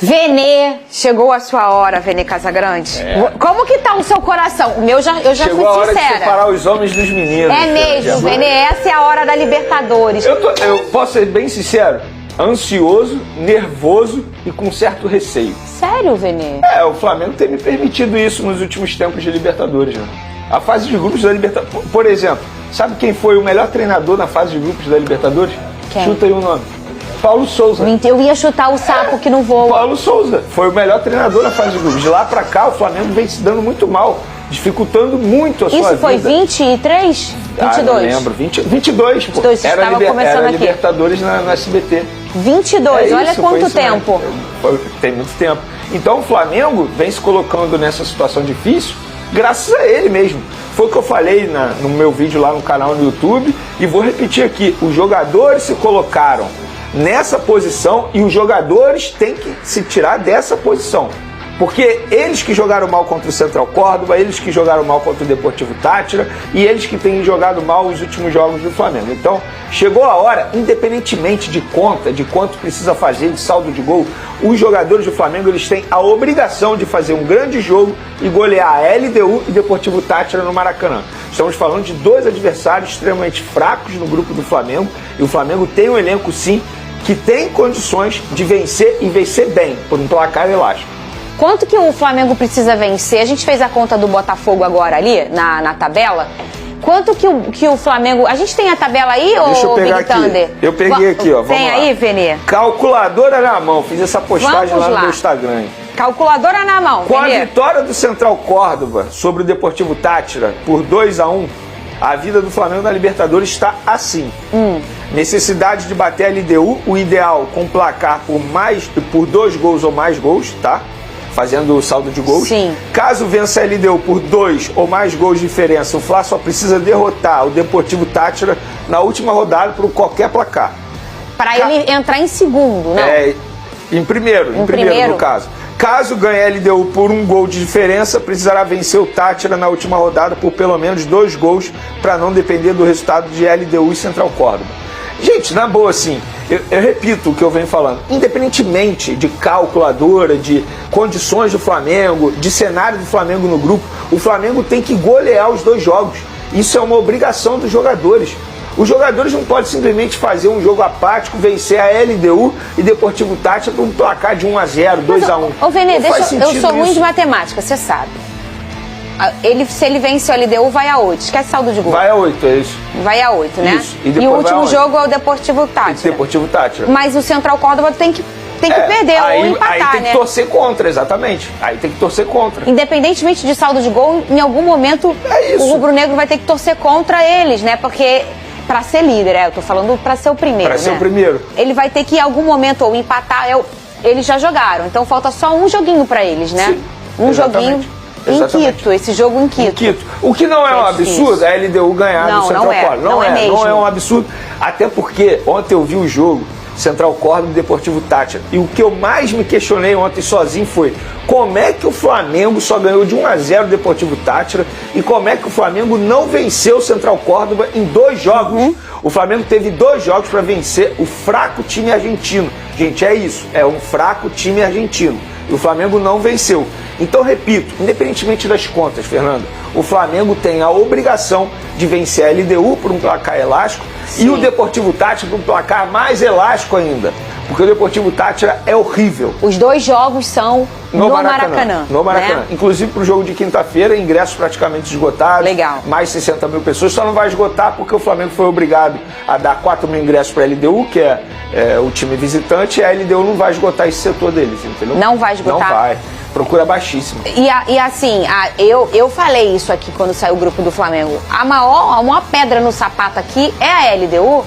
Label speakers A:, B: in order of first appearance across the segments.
A: Vene, chegou a sua hora, Vene Casagrande. Como que tá o seu coração? O meu eu já fui sincera.
B: Chegou a hora de separar os homens dos meninos.
A: É mesmo, Vene, essa é a hora da Libertadores.
B: Eu posso ser bem sincero, ansioso, nervoso e com certo receio.
A: Sério, Vene?
B: O Flamengo tem me permitido isso nos últimos tempos de Libertadores, né? A fase de grupos da Libertadores, por exemplo, sabe quem foi o melhor treinador na fase de grupos da Libertadores?
A: Quem?
B: Chuta aí o nome. Paulo Souza.
A: Eu ia chutar o sapo que não voa.
B: Paulo Souza foi o melhor treinador na fase de grupos. De lá pra cá, o Flamengo vem se dando muito mal, dificultando muito a sua vida.
A: Isso foi 23? 22?
B: Não lembro. 22, pô.
A: 22,
B: era
A: aqui.
B: Libertadores no SBT.
A: 22, olha quanto tempo.
B: Tem muito tempo. Então o Flamengo vem se colocando nessa situação difícil graças a ele mesmo. Foi o que eu falei no meu vídeo lá no canal no YouTube e vou repetir aqui. Os jogadores se colocaram nessa posição e os jogadores têm que se tirar dessa posição. Porque eles que jogaram mal contra o Central Córdoba, eles que jogaram mal contra o Deportivo Táchira e eles que têm jogado mal os últimos jogos do Flamengo. Então, chegou a hora, independentemente de conta, de quanto precisa fazer de saldo de gol, os jogadores do Flamengo eles têm a obrigação de fazer um grande jogo e golear a LDU e Deportivo Táchira no Maracanã. Estamos falando de dois adversários extremamente fracos no grupo do Flamengo e o Flamengo tem um elenco, sim, que tem condições de vencer e vencer bem, por um placar elástico.
A: Quanto que o Flamengo precisa vencer? A gente fez a conta do Botafogo agora ali, na tabela. Quanto que o Flamengo... A gente tem a tabela aí,
B: Deixa eu pegar
A: Big
B: aqui.
A: Thunder?
B: Eu peguei aqui, ó. Vamos
A: tem
B: lá.
A: Aí, Vene?
B: Calculadora na mão. Fiz essa postagem
A: Vamos
B: lá no
A: lá.
B: meu Instagram.
A: Calculadora na mão,
B: Com
A: Vene.
B: a vitória do Central Córdoba sobre o Deportivo Táchira por 2-1, a vida do Flamengo na Libertadores está assim. Necessidade de bater a LDU, o ideal com placar por 2 gols ou mais gols, tá? Fazendo o saldo de gols.
A: Sim.
B: Caso vença a LDU por 2 ou mais gols de diferença, o Fla só precisa derrotar o Deportivo Táchira na última rodada por qualquer placar.
A: Para ele entrar em segundo, não?
B: Em primeiro no caso. Caso ganhe a LDU por 1 gol de diferença, precisará vencer o Táchira na última rodada por pelo menos 2 gols para não depender do resultado de LDU e Central Córdoba. Gente, na boa, assim, eu repito o que eu venho falando, independentemente de calculadora, de condições do Flamengo, de cenário do Flamengo no grupo, o Flamengo tem que golear os 2 jogos. Isso é uma obrigação dos jogadores. Os jogadores não podem simplesmente fazer um jogo apático, vencer a LDU e Deportivo Táchira por um placar de 1-0, 2-1.
A: Ô, Vene, eu sou ruim de matemática, você sabe. Se ele vence o LDU, vai a 8. Esquece saldo de gol.
B: Vai a 8, é isso.
A: Vai a 8, né?
B: Isso.
A: E o último jogo é o Deportivo Táchira.
B: Deportivo Táchira.
A: Mas o Central Córdoba tem que perder ou empatar,
B: aí tem que torcer contra, exatamente. Aí tem que torcer contra.
A: Independentemente de saldo de gol, em algum momento o rubro-negro vai ter que torcer contra eles, né? Porque pra ser líder, eu tô falando pra ser o primeiro,
B: Pra ser o primeiro.
A: Ele vai ter que em algum momento ou empatar, eles já jogaram, então falta só um joguinho pra eles, né?
B: Sim,
A: um
B: exatamente.
A: Joguinho em Quito, esse jogo em Quito.
B: O que não é um absurdo, a LDU ganhar no Central Córdoba.
A: Não é
B: um absurdo, até porque ontem eu vi o jogo Central Córdoba e Deportivo Táchira. E o que eu mais me questionei ontem sozinho foi como é que o Flamengo só ganhou de 1-0 o Deportivo Táchira e como é que o Flamengo não venceu o Central Córdoba em 2 jogos. O Flamengo teve 2 jogos para vencer o fraco time argentino. Gente, é isso, é um fraco time argentino. E o Flamengo não venceu. Então, repito, independentemente das contas, Fernando, o Flamengo tem a obrigação de vencer a LDU por um placar elástico. Sim. E o Deportivo Táchira por um placar mais elástico ainda. Porque o Deportivo Táchira é horrível.
A: Os 2 jogos são no Maracanã.
B: No Maracanã. Né? Inclusive para o jogo de quinta-feira, ingressos praticamente esgotados.
A: Legal.
B: Mais 60 mil pessoas. Só não vai esgotar porque o Flamengo foi obrigado a dar 4 mil ingressos para a LDU, que é o time visitante, e a LDU não vai esgotar esse setor deles, entendeu?
A: Não vai esgotar?
B: Não vai. Procura baixíssima.
A: E assim, eu falei isso aqui quando saiu o grupo do Flamengo. A maior pedra no sapato aqui é a LDU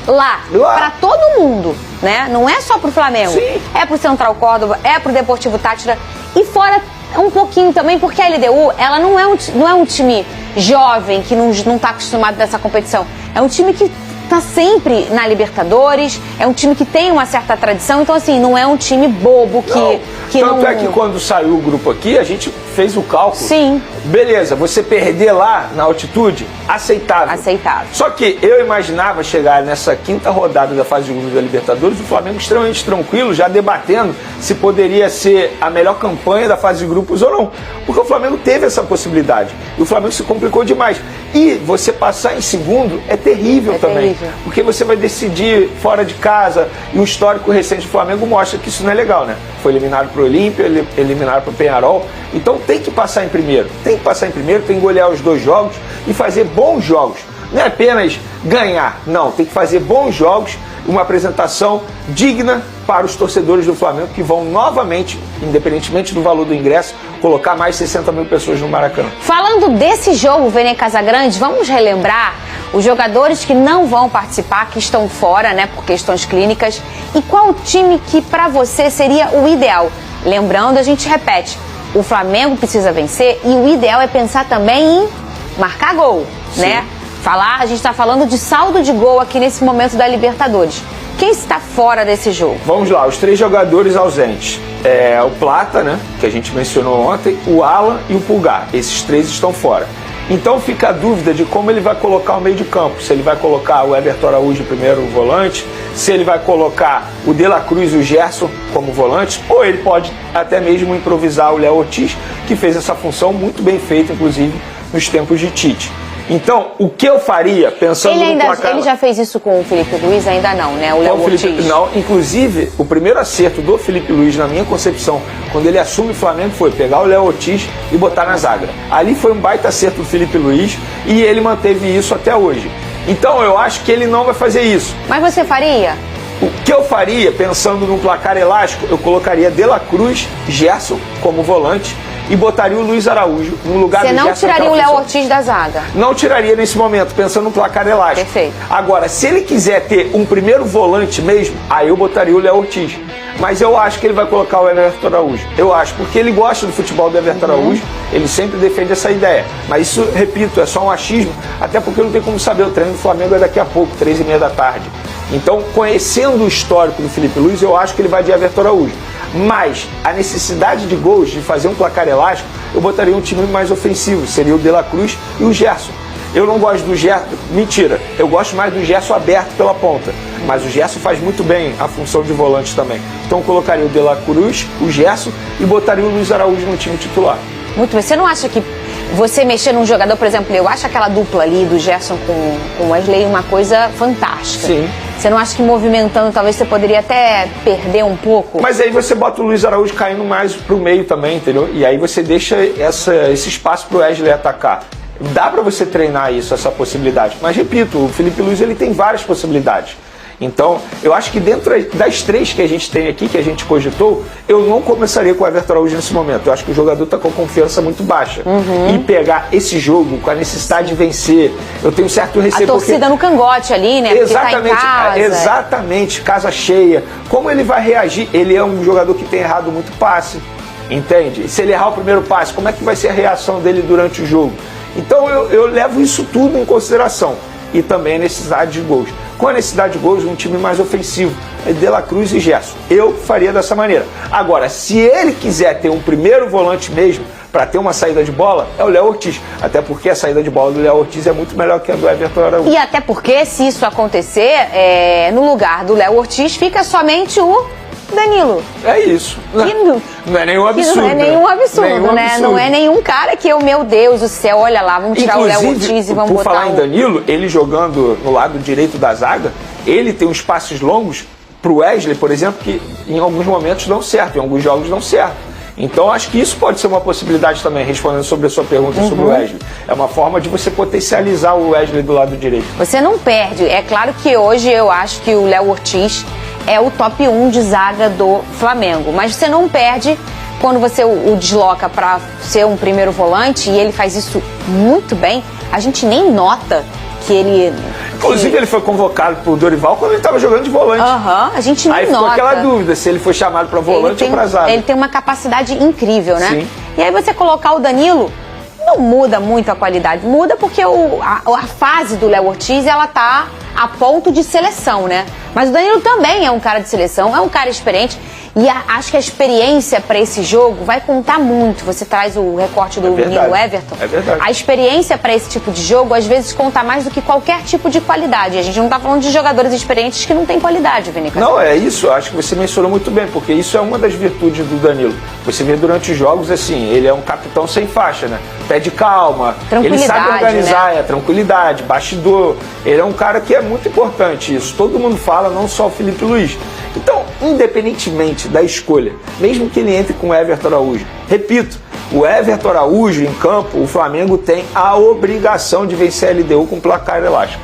A: lá. Pra todo mundo, né? Não é só pro Flamengo.
B: Sim.
A: É pro Central Córdoba, é pro Deportivo Táchira. E fora um pouquinho também, porque a LDU, ela não é um time jovem que não tá acostumado nessa competição. É um time que tá sempre na Libertadores, é um time que tem uma certa tradição, então assim, não é um time bobo que...
B: Tanto é que quando saiu o grupo aqui, a gente fez o cálculo.
A: Sim.
B: Beleza, você perder lá na altitude, aceitável.
A: Aceitável.
B: Só que eu imaginava chegar nessa quinta rodada da fase de grupos da Libertadores, o Flamengo extremamente tranquilo, já debatendo se poderia ser a melhor campanha da fase de grupos ou não. Porque o Flamengo teve essa possibilidade. E o Flamengo se complicou demais. E você passar em segundo é terrível também.
A: Terrível.
B: Porque você vai decidir fora de casa. E o histórico recente do Flamengo mostra que isso não é legal, né? Foi eliminado para o Olímpia, eliminado para o Peñarol. Então tem que passar em primeiro. Tem que passar em primeiro, tem que golear os 2 jogos e fazer bons jogos. Não é apenas ganhar, não. Tem que fazer bons jogos, uma apresentação digna para os torcedores do Flamengo que vão novamente, independentemente do valor do ingresso, colocar mais 60 mil pessoas no Maracanã.
A: Falando desse jogo, Vene Casagrande, vamos relembrar os jogadores que não vão participar, que estão fora, né, por questões clínicas, e qual o time que para você seria o ideal? Lembrando, a gente repete, o Flamengo precisa vencer e o ideal é pensar também em marcar gol, né? A gente está falando de saldo de gol aqui nesse momento da Libertadores. Quem está fora desse jogo?
B: Vamos lá, os 3 jogadores ausentes. O Plata, né, que a gente mencionou ontem, o Alan e o Pulgar. Esses 3 estão fora. Então fica a dúvida de como ele vai colocar o meio de campo. Se ele vai colocar o Everton Araújo primeiro volante, se ele vai colocar o De La Cruz e o Gerson como volantes, ou ele pode até mesmo improvisar o Léo Ortiz, que fez essa função muito bem feita, inclusive, nos tempos de Tite. Então, o que eu faria, pensando no placar...
A: Ele já fez isso com o Felipe Luiz? Ainda não, né? O Léo Ortiz.
B: Não, inclusive, o primeiro acerto do Felipe Luiz, na minha concepção, quando ele assume o Flamengo, foi pegar o Léo Ortiz e botar na zaga. Ali foi um baita acerto do Felipe Luiz e ele manteve isso até hoje. Então, eu acho que ele não vai fazer isso.
A: Mas você faria?
B: O que eu faria, pensando num placar elástico, eu colocaria De La Cruz, Gerson como volante, e botaria o Luiz Araújo no lugar do Gerson.
A: Você não tiraria o Léo Ortiz da zaga?
B: Não tiraria nesse momento, pensando no placar elástico.
A: Perfeito.
B: Agora, se ele quiser ter um primeiro volante mesmo, aí eu botaria o Léo Ortiz. Mas eu acho que ele vai colocar o Everton Araújo. Eu acho, porque ele gosta do futebol do Everton Araújo, ele sempre defende essa ideia. Mas isso, repito, é só um achismo, até porque não tem como saber, o treino do Flamengo é daqui a pouco, 3h30 da tarde. Então, conhecendo o histórico do Felipe Luiz, eu acho que ele vai de Everton Araújo. Mas a necessidade de gols, de fazer um placar elástico, eu botaria um time mais ofensivo, seria o De La Cruz e o Gerson. Eu não gosto do Gerson, mentira, eu gosto mais do Gerson aberto pela ponta, mas o Gerson faz muito bem a função de volante também. Então eu colocaria o De La Cruz, o Gerson e botaria o Luiz Araújo no time titular.
A: Muito bem, você não acha que você mexer num jogador, por exemplo, eu acho aquela dupla ali do Gerson com o Wesley uma coisa fantástica.
B: Sim.
A: Você não acha que movimentando talvez você poderia até perder um pouco?
B: Mas aí você bota o Luiz Araújo caindo mais pro meio também, entendeu? E aí você deixa esse espaço pro Wesley atacar. Dá pra você treinar isso, essa possibilidade. Mas repito, o Felipe Luiz ele tem várias possibilidades. Então, eu acho que dentro das 3 que a gente tem aqui, que a gente cogitou, eu não começaria com o Everton Araújo nesse momento. Eu acho que o jogador está com a confiança muito baixa. E pegar esse jogo com a necessidade de vencer, eu tenho certo receio.
A: A torcida no cangote ali, né?
B: Exatamente,
A: tá em casa.
B: Exatamente, casa cheia. Como ele vai reagir? Ele é um jogador que tem errado muito passe, entende? E se ele errar o primeiro passe, como é que vai ser a reação dele durante o jogo? Então, eu levo isso tudo em consideração. E também a necessidade de gols. Com a necessidade de gols, um time mais ofensivo, De La Cruz e Gerson. Eu faria dessa maneira. Agora, se ele quiser ter um primeiro volante mesmo, para ter uma saída de bola, é o Léo Ortiz. Até porque a saída de bola do Léo Ortiz é muito melhor que a do Everton Araújo.
A: E até porque, se isso acontecer, no lugar do Léo Ortiz fica somente o Danilo.
B: É isso. Não é nenhum absurdo.
A: Não é nenhum absurdo, né? Não é nenhum cara que meu Deus do céu, olha lá, vamos tirar o Léo Ortiz e vamos botar.
B: Por falar em Danilo, ele jogando no lado direito da zaga, ele tem uns passes longos pro Wesley, por exemplo, que em alguns momentos dão certo, em alguns jogos dão certo. Então, acho que isso pode ser uma possibilidade também, respondendo sobre a sua pergunta sobre o Wesley. É uma forma de você potencializar o Wesley do lado direito.
A: Você não perde. É claro que hoje eu acho que o Léo Ortiz é o top 1 de zaga do Flamengo. Mas você não perde quando você o desloca para ser um primeiro volante, e ele faz isso muito bem. A gente nem nota que ele...
B: Inclusive, ele foi convocado por Dorival quando ele estava jogando de volante.
A: A gente nem nota.
B: Aí ficou aquela dúvida se ele foi chamado para volante ou para zaga.
A: Ele tem uma capacidade incrível, né?
B: Sim.
A: E aí você colocar o Danilo, não muda muito a qualidade. Muda porque a fase do Léo Ortiz, ela tá a ponto de seleção, né? Mas o Danilo também é um cara de seleção, é um cara experiente. E acho que a experiência para esse jogo vai contar muito. Você traz o recorte do menino Everton.
B: É verdade.
A: A experiência para esse tipo de jogo, às vezes, conta mais do que qualquer tipo de qualidade. A gente não está falando de jogadores experientes que não têm qualidade, Vini.
B: Não, é isso. Acho que você mencionou muito bem, porque isso é uma das virtudes do Danilo. Você vê durante os jogos, assim, ele é um capitão sem faixa, né? Pé de calma, ele sabe organizar, né? Tranquilidade, bastidor. Ele é um cara que é muito importante isso. Todo mundo fala, não só o Felipe Luiz. Então, independentemente da escolha, mesmo que ele entre com o Everton Araújo, repito, o Everton Araújo em campo, o Flamengo tem a obrigação de vencer a LDU com placar elástico.